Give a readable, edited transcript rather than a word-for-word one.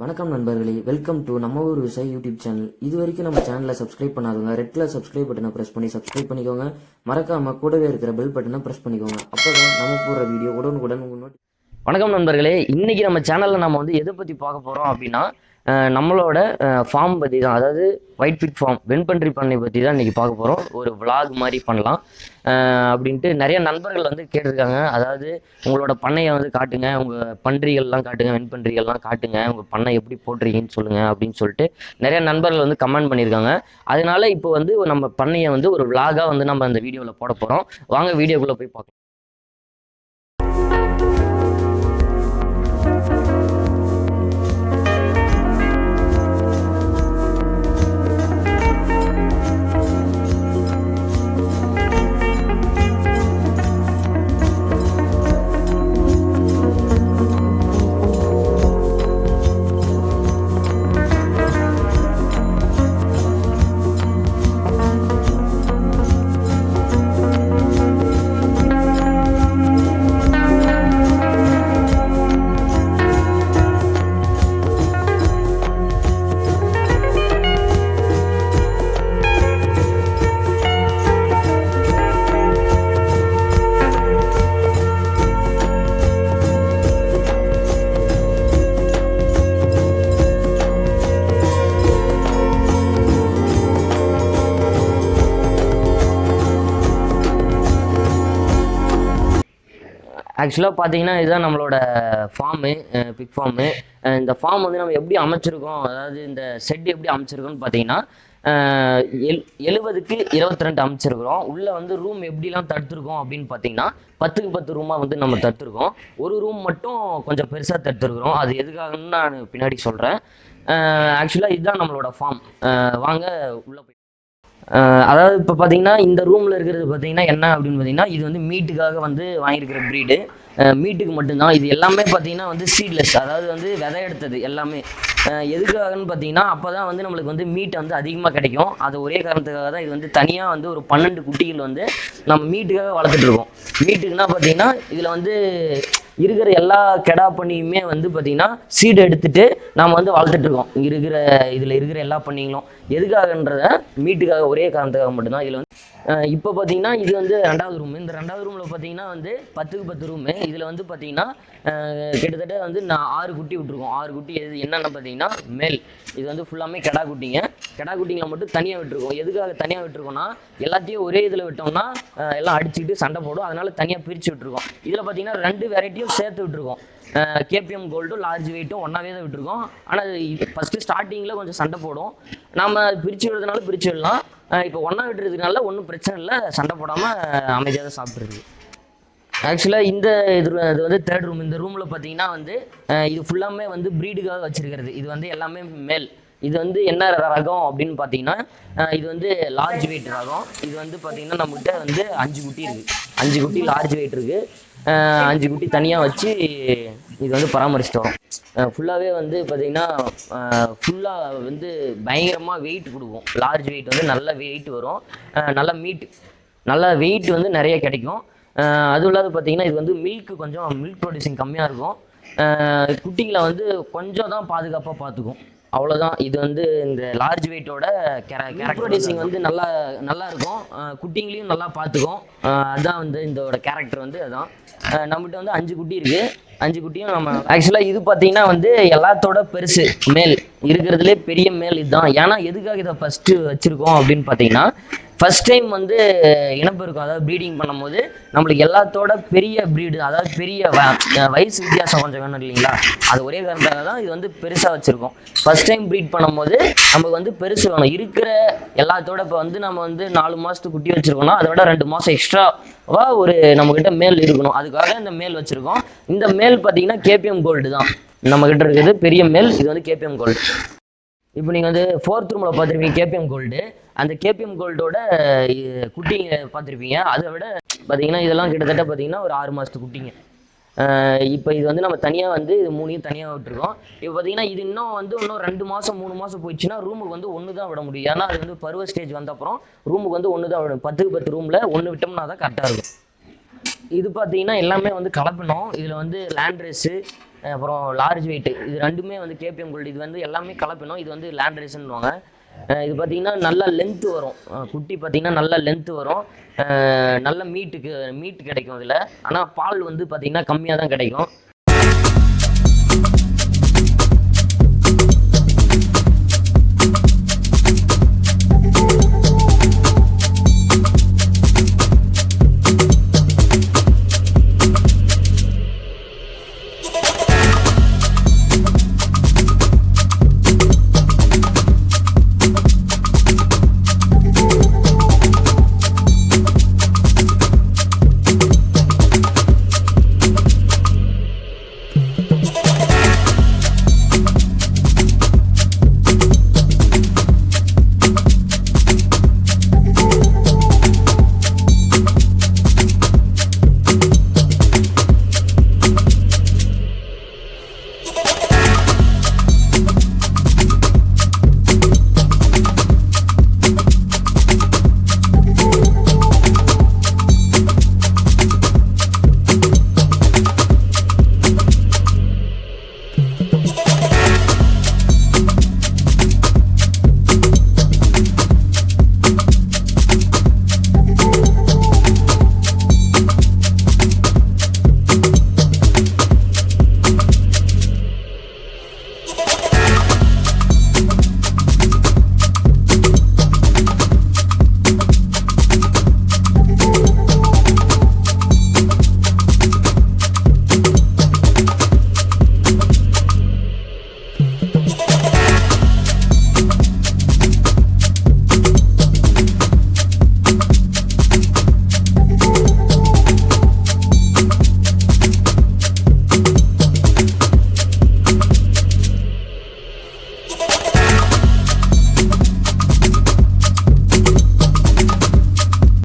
வணக்கம் நண்பர்களே, welcome to நம்ம ஊர் விவசாயி யூடியூப் சேனல். இது வரைக்கும் நம்ம சேனலை சப்ஸ்கிரைப் பண்ணாதவங்க ரெட் கலர் சப்ஸ்கிரைப் பட்டனை பிரஸ் பண்ணி சப்ஸ்கிரைப் பண்ணிக்கோங்க. மறக்காம கூடவே இருக்கிற பெல் பட்டனை பிரஸ் பண்ணிக்கோங்க. அப்பதான் நம்ம போடுற வீடியோ உடனுக்குடன் உங்க வணக்கம் நண்பர்களே, இன்னைக்கு நம்ம சேனலில் நம்ம வந்து எதை பற்றி பார்க்க போகிறோம் அப்படின்னா நம்மளோட ஃபார்ம் பற்றி தான். அதாவது ஒயிட் பிக் ஃபார்ம் வெண்பன்றி பண்ணை பற்றி தான் இன்றைக்கி பார்க்க போகிறோம். ஒரு விளாக் மாதிரி பண்ணலாம் அப்படின்ட்டு நிறைய நண்பர்கள் வந்து கேட்டிருக்காங்க. அதாவது உங்களோட பண்ணையை வந்து காட்டுங்க, உங்கள் பன்றிகள்லாம் காட்டுங்க, வெண்பன்றிகள்லாம் காட்டுங்க, உங்கள் பண்ணை எப்படி போட்டுறீங்கன்னு சொல்லுங்கள் அப்படின்னு சொல்லிட்டு நிறைய நண்பர்கள் வந்து கமெண்ட் பண்ணியிருக்காங்க. அதனால இப்போ வந்து நம்ம பண்ணையை வந்து ஒரு விளாகாக வந்து நம்ம அந்த வீடியோவில் போட போகிறோம். வாங்க வீடியோக்குள்ளே போய் பார்க்கலாம். ஆக்சுவலாக பார்த்தீங்கன்னா இதுதான் நம்மளோட ஃபார்மு, பிக் ஃபார்மு. இந்த ஃபார்ம் வந்து நம்ம எப்படி அமைச்சிருக்கோம், அதாவது இந்த செட் எப்படி அமைச்சிருக்கோம்னு பார்த்தீங்கன்னா 70க்கு 22 அமைச்சிருக்கிறோம். உள்ளே வந்து ரூம் எப்படிலாம் தடுத்துருக்கோம் அப்படின்னு பார்த்தீங்கன்னா 10க்கு 10 ரூமாக வந்து நம்ம தடுத்துருக்கோம். ஒரு ரூம் மட்டும் கொஞ்சம் பெருசாக தடுத்துருக்குறோம். அது எதுக்காகன்னு நான் பின்னாடி சொல்கிறேன். ஆக்சுவலாக இதுதான் நம்மளோட ஃபார்ம். வாங்க உள்ளே போய் அதாவது இப்போ பார்த்தீங்கன்னா இந்த ரூமில் இருக்கிறது பார்த்தீங்கன்னா என்ன அப்படின்னு பார்த்தீங்கன்னா இது வந்து மீட்டுக்காக வந்து வாங்கியிருக்கிற ப்ரீடு. மீட்டுக்கு மட்டும்தான். இது எல்லாமே பார்த்தீங்கன்னா வந்து சீட்லெஸ், அதாவது வந்து விதை எடுத்தது எல்லாமே. எதுக்காகன்னு பார்த்தீங்கன்னா அப்போ தான் வந்து நம்மளுக்கு வந்து மீட் வந்து அதிகமாக கிடைக்கும். அது ஒரே காரணத்துக்காக தான் இது வந்து தனியாக வந்து ஒரு 12 குட்டிகள் வந்து நம்ம மீட்டுக்காக வளர்த்துட்ருக்கோம். மீட்டுக்குன்னா பார்த்தீங்கன்னா இதில் வந்து இருக்கிற எல்லா கெடா பண்ணியுமே வந்து பார்த்தீங்கன்னா சீடு எடுத்துட்டு நம்ம வந்து வளர்த்துட்ருக்கோம். இதில் இருக்கிற எல்லா பண்ணிங்களும் எதுக்காகன்றத மீட்டுக்காக ஒரே காரணத்துக்காக மட்டும்தான். இதில் வந்து இப்போ பார்த்தீங்கன்னா இது வந்து 2வது ரூம். இந்த 2வது ரூமில் பார்த்தீங்கன்னா வந்து 10க்கு 10 ரூமு. இதில் வந்து பார்த்தீங்கன்னா கிட்டத்தட்ட வந்து நான் 6 குட்டி விட்டுருக்கோம். 6 குட்டி என்னென்னு பார்த்தீங்கன்னா மேல். இது வந்து ஃபுல்லாமே கெடா குட்டிங்க. கெடா குட்டிங்களை மட்டும் தனியாக விட்டுருக்கோம். எதுக்காக தனியாக விட்டுருக்கோம்னா எல்லாத்தையும் ஒரே இதில் விட்டோம்னா எல்லாம் அடிச்சுக்கிட்டு சண்டை போடும். அதனால தனியாக பிரித்து விட்டுருக்கோம். இதில் பார்த்தீங்கன்னா 2 வெரைட்டியும் சேர்த்து விட்டுருக்கோம். K.P.M கோல்டும் லார்ஜ் வெயிட்டும் ஒன்றாவே தான் விட்டுருக்கோம். ஆனால் ஃபஸ்ட்டு ஸ்டார்டிங்கில் கொஞ்சம் சண்டை போடும். நம்ம பிரித்து விடுறதுனால பிரித்து விடலாம். இப்போ ஒன்றா விட்டுறதுனால ஒன்றும் பிரச்சனை இல்லை, சண்டை போடாமல் அமைதியாக தான் சாப்பிட்றது. ஆக்சுவலாக இது வந்து 3rd ரூம். இந்த ரூமில் பார்த்தீங்கன்னா வந்து இது ஃபுல்லாமே வந்து ப்ரீடுக்காக வச்சுருக்கிறது. இது வந்து எல்லாமே மேல். இது வந்து என்ன ரகம் அப்படின்னு பார்த்தீங்கன்னா இது வந்து லார்ஜ் வெயிட் ரகம். இது வந்து பார்த்தீங்கன்னா நம்மகிட்ட வந்து 5 குட்டி இருக்குது. 5 குட்டி லார்ஜ் வெயிட் இருக்குது. 5 குட்டி தனியாக வச்சு இது வந்து பராமரிச்சுட்டு வரோம். ஃபுல்லாகவே வந்து பார்த்தீங்கன்னா ஃபுல்லாக வந்து பயங்கரமாக வெயிட் கொடுக்கும். லார்ஜ் வெயிட் வந்து நல்ல வெயிட் வரும். நல்ல வெயிட் வந்து நிறைய கிடைக்கும். அதுவும் இல்லாத பார்த்தீங்கன்னா இது வந்து கொஞ்சம் மில்க் ப்ரொடியூசிங் கம்மியாக இருக்கும். குட்டிங்களை வந்து கொஞ்சம் தான் பாதுகாப்பாக பார்த்துக்கும், அவ்வளோதான். இது வந்து இந்த லார்ஜ் வெயிட்டோட ப்ரொடியூசிங் வந்து நல்லா இருக்கும். குட்டிங்களையும் நல்லா பார்த்துக்கும். அதுதான் வந்து இதோட கேரக்டர் வந்து அதுதான். நம்மகிட்ட வந்து 5 குட்டி இருக்குது. 5 குட்டியும் நம்ம ஆக்சுவலாக இது பார்த்தீங்கன்னா வந்து எல்லாத்தோட பெருசு மேல். இருக்கிறதுலே பெரிய மேல் இதுதான். ஏன்னா எதுக்காக இதை ஃபஸ்ட்டு வச்சுருக்கோம் அப்படின்னு பார்த்தீங்கன்னா ஃபஸ்ட் டைம் வந்து இனப்பெருக்கம், அதாவது ப்ரீடிங் பண்ணும்போது நம்மளுக்கு எல்லாத்தோட பெரிய ப்ரீடு, அதாவது பெரிய வயசு வித்தியாசம் கொஞ்சம் வேணும் இல்லைங்களா? அது ஒரே காரணத்தாக தான் இது வந்து பெருசாக வச்சுருக்கோம். ஃபஸ்ட் டைம் ப்ரீட் பண்ணும்போது நமக்கு வந்து பெருசு வேணும். இருக்கிற எல்லாத்தோட இப்போ வந்து நம்ம வந்து 4 மாதத்துக்கு குட்டி வச்சுருக்கோம்னா அதை விட 2 மாதம் எக்ஸ்ட்ராவா ஒரு நம்மக்கிட்ட மேல் இருக்கணும். அதுக்காக இந்த மேல் வச்சுருக்கோம். இந்த மேல் பார்த்தீங்கன்னா K.P.M கோல்டு தான் நம்மக்கிட்ட இருக்குது, பெரிய மேல். இது வந்து K.P.M கோல்டு. இப்போ நீங்கள் வந்து 4th ரூமில் பார்த்துருப்பீங்க K.P.M கோல்டு. அந்த K.P.M கோல்டோட குட்டிங்க பார்த்துருப்பீங்க. அதை விட பார்த்தீங்கன்னா இதெல்லாம் கிட்டத்தட்ட பார்த்தீங்கன்னா ஒரு 6 மாதத்து குட்டிங்க. இப்போ இது வந்து நம்ம தனியாக வந்து இது 3ஐயும் தனியாக விட்டுருக்கோம். இப்போ பார்த்தீங்கன்னா இது இன்னும் 2 மாதம் 3 மாதம் போயிடுச்சுன்னா ரூமுக்கு வந்து 1 தான் விட முடியும். ஏன்னா அது வந்து பருவ ஸ்டேஜ் வந்த அப்புறம் ரூமுக்கு வந்து 1 தான் விடும். 10க்கு 10 ரூமில் 1 விட்டோம்னா தான் கரெக்டாக இருக்கும். இது பார்த்தீங்கன்னா எல்லாமே வந்து கலப்பினோம். இதில் வந்து லேண்ட் ரேஸு அப்புறம் லார்ஜ் வெயிட்டு இது ரெண்டுமே வந்து கேபிஎம் கோல்டு. இது வந்து எல்லாமே கலப்பினோம். இது வந்து லேண்ட் ரேஸுன்னுவாங்க. இது பார்த்தீங்கன்னா நல்லா லென்த்து வரும். குட்டி பார்த்தீங்கன்னா நல்லா லென்த்து வரும். நல்ல மீட்டு கிடைக்கும் இதில். ஆனால் பால் வந்து பார்த்தீங்கன்னா கம்மியாக தான் கிடைக்கும்.